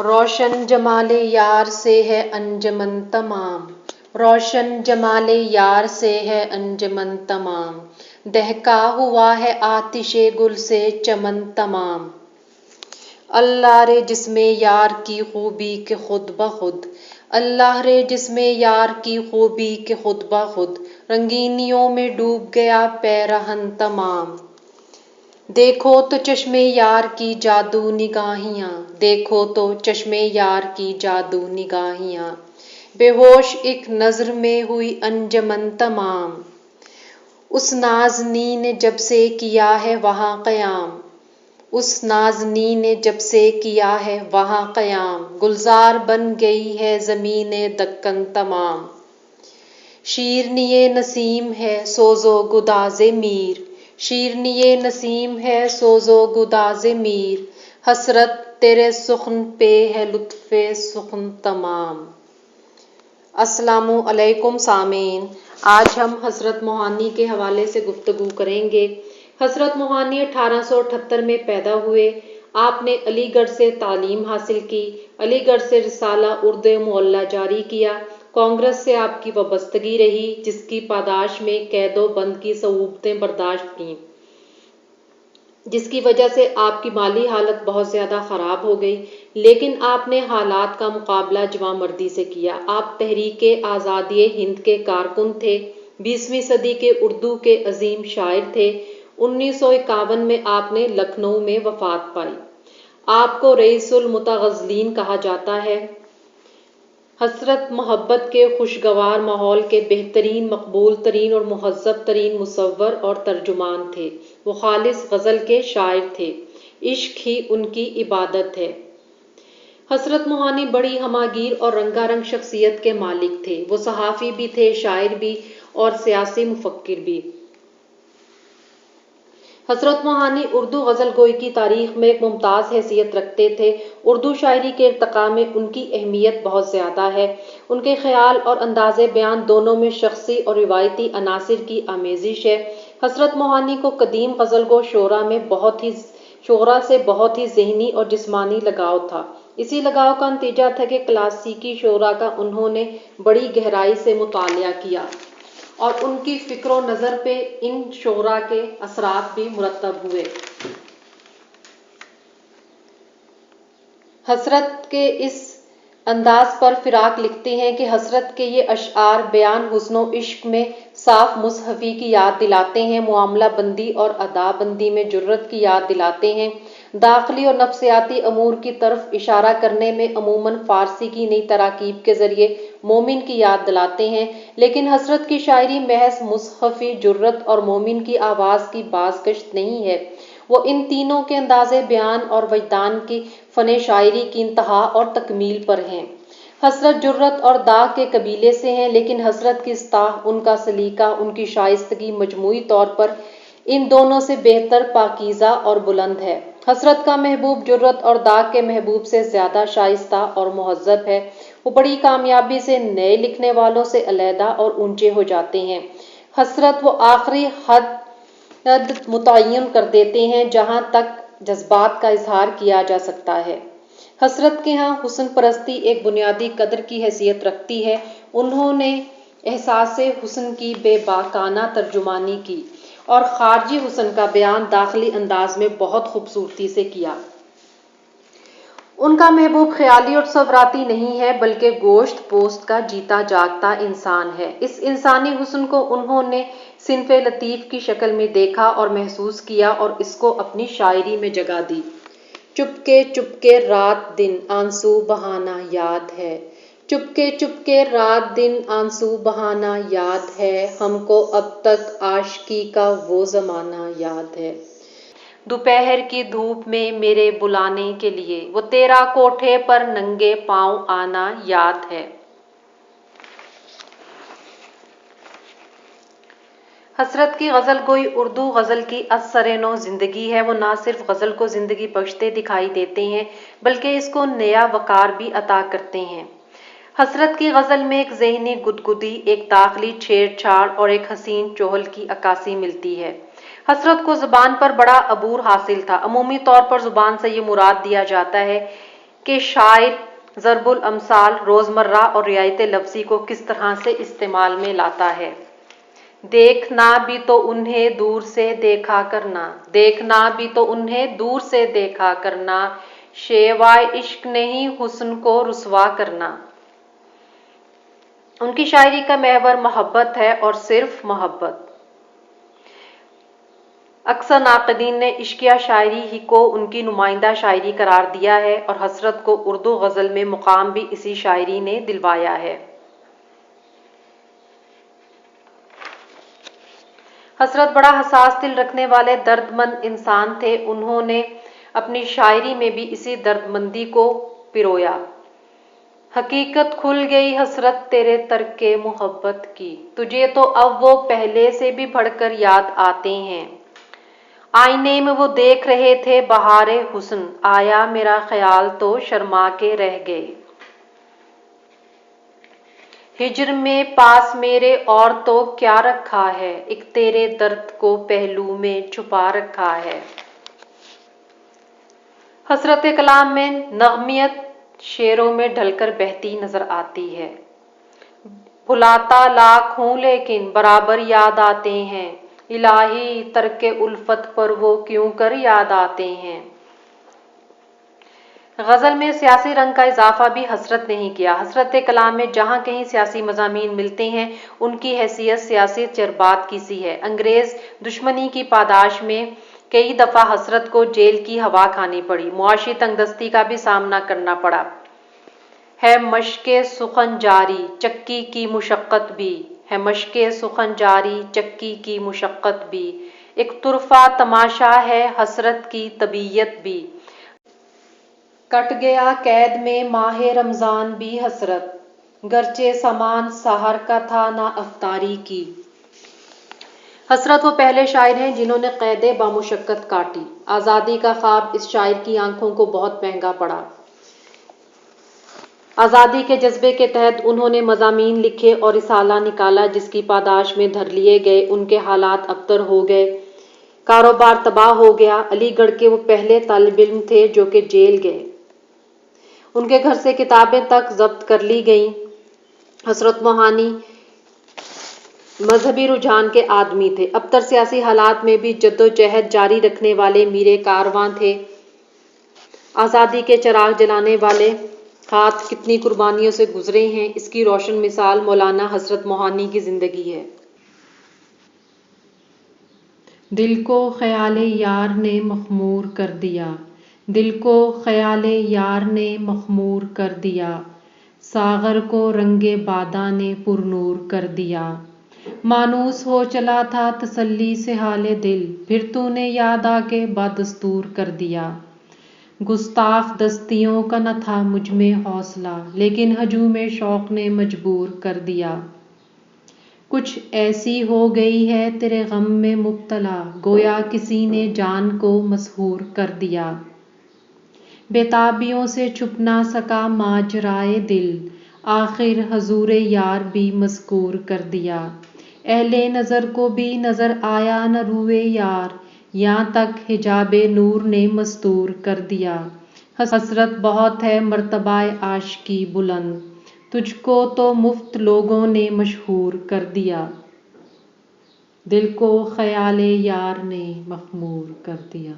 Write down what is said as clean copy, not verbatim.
روشن جمال یار سے ہے انجمن تمام، روشن جمال یار سے ہے انجمن تمام، دہکا ہوا ہے آتش گل سے چمن تمام۔ اللہ رے جس میں یار کی خوبی کہ خود بخود، اللہ رے جس میں یار کی خوبی کہ خود بخود، رنگینیوں میں ڈوب گیا پیرہن تمام۔ دیکھو تو چشمے یار کی جادو نگاہیاں، دیکھو تو چشمے یار کی جادو نگاہیاں، بے ہوش ایک نظر میں ہوئی انجمن تمام۔ اس نازنی نے جب سے کیا ہے وہاں قیام، اس نازنی نے جب سے کیا ہے وہاں قیام، گلزار بن گئی ہے زمین دکن تمام۔ شیرنی نسیم ہے سوز و گداز میر، شیرنی نسیم ہے سوز و گداز میر، حسرت تیرے سخن پہ ہے لطف سخن تمام۔ السلام علیکم سامعین، آج ہم حضرت موہانی کے حوالے سے گفتگو کریں گے۔ حضرت موہانی 1878 میں پیدا ہوئے۔ آپ نے علی گڑھ سے تعلیم حاصل کی، علی گڑھ سے رسالہ اردو معلیٰ جاری کیا۔ کانگریس سے آپ کی وابستگی رہی، جس کی پاداش میں قید و بند کی صعوبتیں برداشت کیں، جس کی وجہ سے آپ کی مالی حالت بہت زیادہ خراب ہو گئی، لیکن آپ نے حالات کا مقابلہ جواں مردی سے کیا۔ آپ تحریک آزادی ہند کے کارکن تھے، 20ویں صدی کے اردو کے عظیم شاعر تھے۔ 1951 میں آپ نے لکھنؤ میں وفات پائی۔ آپ کو رئیس المتغزلین کہا جاتا ہے۔ حضرت محبت کے خوشگوار ماحول کے بہترین، مقبول ترین اور مہذب ترین مصور اور ترجمان تھے۔ وہ خالص غزل کے شاعر تھے، عشق ہی ان کی عبادت ہے۔ حضرت موہانی بڑی ہمہ گیر اور رنگا رنگ شخصیت کے مالک تھے۔ وہ صحافی بھی تھے، شاعر بھی اور سیاسی مفکر بھی۔ حضرت موہانی اردو غزل گوئی کی تاریخ میں ایک ممتاز حیثیت رکھتے تھے۔ اردو شاعری کے ارتقاء میں ان کی اہمیت بہت زیادہ ہے۔ ان کے خیال اور انداز بیان دونوں میں شخصی اور روایتی عناصر کی آمیزش ہے۔ حضرت موہانی کو قدیم غزل گو شعراء سے بہت ہی ذہنی اور جسمانی لگاؤ تھا۔ اسی لگاؤ کا نتیجہ تھا کہ کلاسیکی شعراء کا انہوں نے بڑی گہرائی سے مطالعہ کیا اور ان کی فکر و نظر پہ ان شعراء کے اثرات بھی مرتب ہوئے۔ حضرت کے اس انداز پر فراق لکھتے ہیں کہ حضرت کے یہ اشعار بیان حسن و عشق میں صاف مصحفی کی یاد دلاتے ہیں، معاملہ بندی اور ادا بندی میں جرأت کی یاد دلاتے ہیں، داخلی اور نفسیاتی امور کی طرف اشارہ کرنے میں عموماً فارسی کی نئی تراکیب کے ذریعے مومن کی یاد دلاتے ہیں۔ لیکن حضرت کی شاعری محض مصحفی جرأت اور مومن کی آواز کی بازگشت نہیں ہے، وہ ان تینوں کے انداز بیان اور وجدان کی فن شاعری کی انتہا اور تکمیل پر ہیں۔ حضرت جرأت اور داغ کے قبیلے سے ہیں، لیکن حضرت کی سطح، ان کا سلیقہ، ان کی شائستگی مجموعی طور پر ان دونوں سے بہتر، پاکیزہ اور بلند ہے۔ حضرت کا محبوب جرأت اور داغ کے محبوب سے زیادہ شائستہ اور مہذب ہے۔ وہ بڑی کامیابی سے نئے لکھنے والوں سے علیحدہ اور اونچے ہو جاتے ہیں۔ حضرت وہ آخری حد متعین کر دیتے ہیں جہاں تک جذبات کا اظہار کیا جا سکتا ہے۔ حضرت کے ہاں حسن پرستی ایک بنیادی قدر کی حیثیت رکھتی ہے۔ انہوں نے احساس حسن کی بے باکانہ ترجمانی کی اور خارجی حسن کا بیان داخلی انداز میں بہت خوبصورتی سے کیا۔ ان کا محبوب خیالی اور تصوراتی نہیں ہے، بلکہ گوشت پوست کا جیتا جاگتا انسان ہے۔ اس انسانی حسن کو انہوں نے صنف لطیف کی شکل میں دیکھا اور محسوس کیا اور اس کو اپنی شاعری میں جگہ دی۔ چپکے چپکے رات دن آنسو بہانا یاد ہے، چپکے چپکے رات دن آنسو بہانا یاد ہے، ہم کو اب تک عاشقی کا وہ زمانہ یاد ہے۔ دوپہر کی دھوپ میں میرے بلانے کے لیے وہ تیرا کوٹھے پر ننگے پاؤں آنا یاد ہے۔ حضرت کی غزل گوئی اردو غزل کی اثر نو زندگی ہے۔ وہ نہ صرف غزل کو زندگی بخشتے دکھائی دیتے ہیں، بلکہ اس کو نیا وقار بھی عطا کرتے ہیں۔ حسرت کی غزل میں ایک ذہنی گدگدی، ایک داخلی چھیڑ چھاڑ اور ایک حسین چہل کی عکاسی ملتی ہے۔ حسرت کو زبان پر بڑا عبور حاصل تھا۔ عمومی طور پر زبان سے یہ مراد دیا جاتا ہے کہ شاعر ضرب الامثال، روزمرہ اور رعایت لفظی کو کس طرح سے استعمال میں لاتا ہے۔ دیکھنا بھی تو انہیں دور سے دیکھا کرنا، دیکھنا بھی تو انہیں دور سے دیکھا کرنا، شیوائے عشق نہیں حسن کو رسوا کرنا۔ ان کی شاعری کا محور محبت ہے اور صرف محبت۔ اکثر ناقدین نے عشقیہ شاعری ہی کو ان کی نمائندہ شاعری قرار دیا ہے اور حسرت کو اردو غزل میں مقام بھی اسی شاعری نے دلوایا ہے۔ حسرت بڑا حساس دل رکھنے والے درد مند انسان تھے۔ انہوں نے اپنی شاعری میں بھی اسی درد مندی کو پرویا۔ حقیقت کھل گئی حسرت تیرے ترک محبت کی، تجھے تو اب وہ پہلے سے بھی بڑھ کر یاد آتے ہیں۔ آئینے میں وہ دیکھ رہے تھے بہار حسن، آیا میرا خیال تو شرما کے رہ گئے۔ ہجر میں پاس میرے اور تو کیا رکھا ہے، ایک تیرے درد کو پہلو میں چھپا رکھا ہے۔ حسرت کلام میں نغمیت شعروں میں ڈھل کر بہتی نظر آتی ہے۔ بھلاتا لاکھ ہوں لیکن برابر یاد آتے ہیں، الہی ترک الفت پر وہ کیوں کر یاد آتے ہیں۔ غزل میں سیاسی رنگ کا اضافہ بھی حسرت نے ہی کیا۔ حسرت کلام میں جہاں کہیں سیاسی مضامین ملتے ہیں، ان کی حیثیت سیاسی جذبات کی سی ہے۔ انگریز دشمنی کی پاداش میں کئی دفعہ حسرت کو جیل کی ہوا کھانی پڑی، معاشی تنگ دستی کا بھی سامنا کرنا پڑا۔ ہے مشق سخن جاری چکی کی مشقت بھی، ہے مشق سخن جاری چکی کی مشقت بھی، ایک طرفہ تماشا ہے حسرت کی طبیعت بھی۔ کٹ گیا قید میں ماہ رمضان بھی حسرت، گرچہ سامان سحر کا تھا نہ افطاری کی۔ حسرت وہ پہلے شاعر ہیں جنہوں نے قید بامشقت کاٹی۔ آزادی کا خواب اس شاعر کی آنکھوں کو بہت مہنگا پڑا۔ آزادی کے جذبے کے تحت انہوں نے مضامین لکھے اور رسالہ نکالا جس کی پاداش میں دھر لیے گئے۔ ان کے حالات ابتر ہو گئے، کاروبار تباہ ہو گیا۔ علی گڑھ کے وہ پہلے طالب علم تھے جو کہ جیل گئے۔ ان کے گھر سے کتابیں تک ضبط کر لی گئیں۔ حسرت موہانی مذہبی رجحان کے آدمی تھے۔ ابتر سیاسی حالات میں بھی جدوجہد جاری رکھنے والے میرے کارواں تھے۔ آزادی کے چراغ جلانے والے ہاتھ کتنی قربانیوں سے گزرے ہیں، اس کی روشن مثال مولانا حسرت موہانی کی زندگی ہے۔ دل کو خیال یار نے مخمور کر دیا، دل کو خیال یار نے مخمور کر دیا، ساغر کو رنگ بادا نے پر نور کر دیا۔ مانوس ہو چلا تھا تسلی سے حال دل، پھر تو نے یاد آ کے بدستور کر دیا۔ گستاخ دستیوں کا نہ تھا مجھ میں حوصلہ، لیکن ہجوم شوق نے مجبور کر دیا۔ کچھ ایسی ہو گئی ہے تیرے غم میں مبتلا، گویا کسی نے جان کو مسحور کر دیا۔ بےتابیوں سے چھپ نہ سکا ماجرائے دل، آخر حضور یار بھی مذکور کر دیا۔ اہل نظر کو بھی نظر آیا نہ روئے یار، یہاں تک حجاب نور نے مستور کر دیا۔ حسرت بہت ہے مرتبہ عاشقی بلند، تجھ کو تو مفت لوگوں نے مشہور کر دیا۔ دل کو خیال یار نے مخمور کر دیا۔